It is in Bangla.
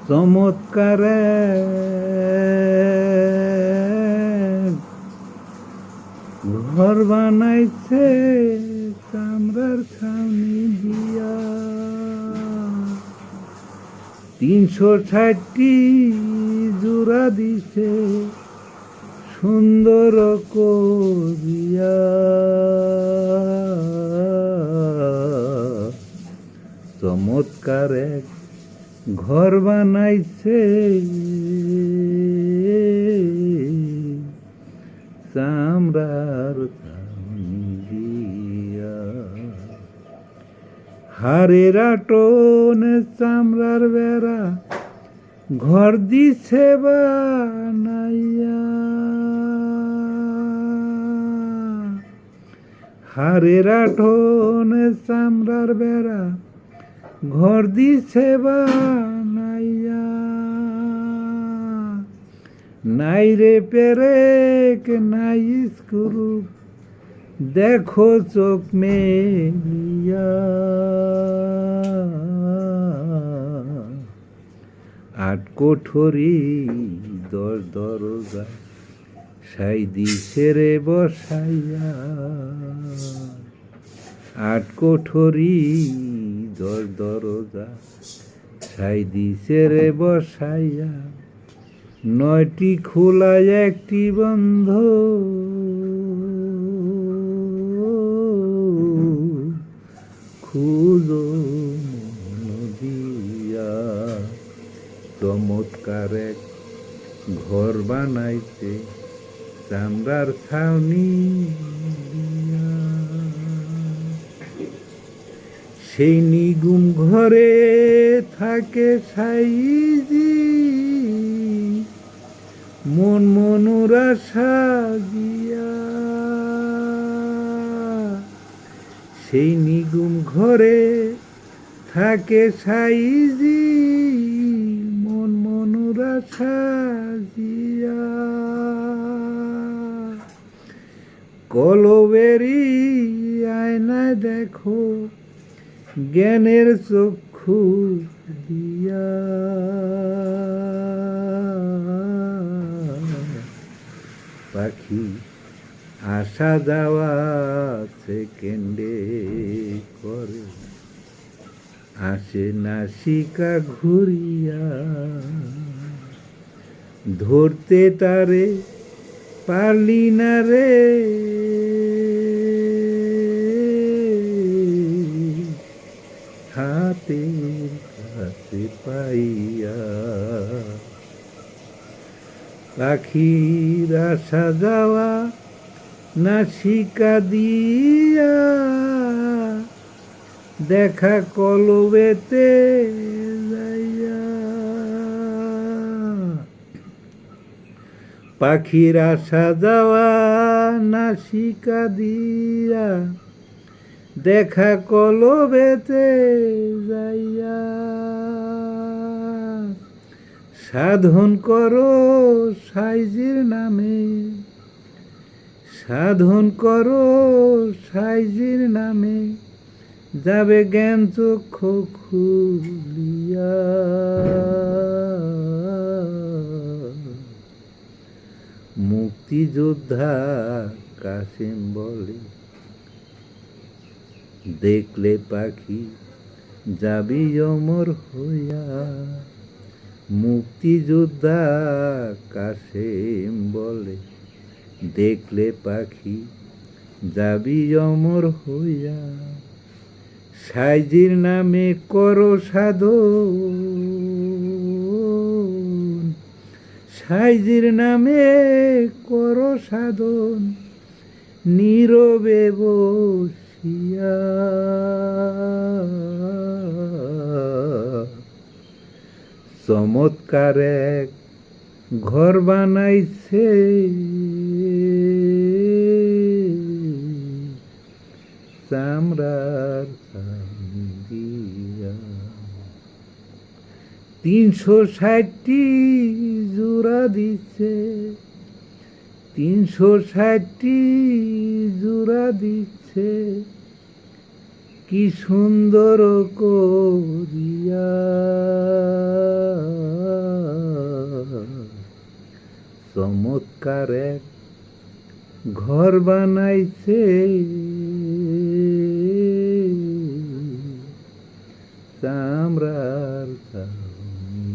চমৎকার ঘর বানাইছে চামড়ার ছাউনি দিয়া, 360টি জোড়া দিছে সুন্দর করিয়া। চমৎকার এক ঘর বানাইছে চামড়ার ছাউনি দিয়া, হাড়ের আটনে চামড়ার বেড়া ঘর দিছে বানাইয়া, হাড়ের আটনে চামড়ার বেড়া ঘর দিছে বানাইয়া। নাই রে পেরেক নাই স্ক্রু দেখো চোখ মেলিয়া, আট কোঠরি 10 দরজা সাই দিছে রে বসাইয়া, 8 কোঠরি 10 দরজা সাই দিছে রে বসাইয়া, 9টি খোলা 1টি বন্ধ, খুঁজো মন দিয়া। চমৎকার এক ঘর বানাইছে চামড়ার ছাউনি দিয়া, সেই নিগুম ঘরে থাকে সাইজি মন মনোরা সাজিয়া, সেই নিগুম ঘরে থাকে সাইজি মন মনোরা সাজিয়া। কলবেরি আয়নায় দেখো জ্ঞানের চক্ষু দিয়া, পাখি আসা যাওয়া সেকেন্ডে করে, আসে নাসিকা ঘুরিয়া, ধরতে তারে পারলি না রে, হাতের কাছে পাইয়া। পাখির আসা যাওয়া নাসিকা দিয়া, দেখা কলবেতে যাইয়া। পাখির আসা যাওয়া নাসিকা দিয়া, দেখা কলবেতে যাইয়া। সাধন করো সাইজির নামে, সাধন করো সাইজির নামে, যাবে জ্ঞান চক্ষু খুলিয়া। মুক্তিযোদ্ধা কাসেম বলে, দেখলে পাখি যাবি অমর হইয়া। মুক্তিযোদ্ধা কাসেম বলে, দেখলে পাখি যাবি অমর হইয়া। সাইজির নামে করো সাধন, সাইজির নামে করো সাধন, নীরবে বসিয়া। চমৎকার এক ঘর বানাইছে চামড়ার ছাউনি দিয়া, 360টি জোড়া দিছে, 360টি জোড়া দিচ্ছে কি সুন্দর করিয়া। চমৎকার এক ঘর বানাইছে চামড়ার ছাউনি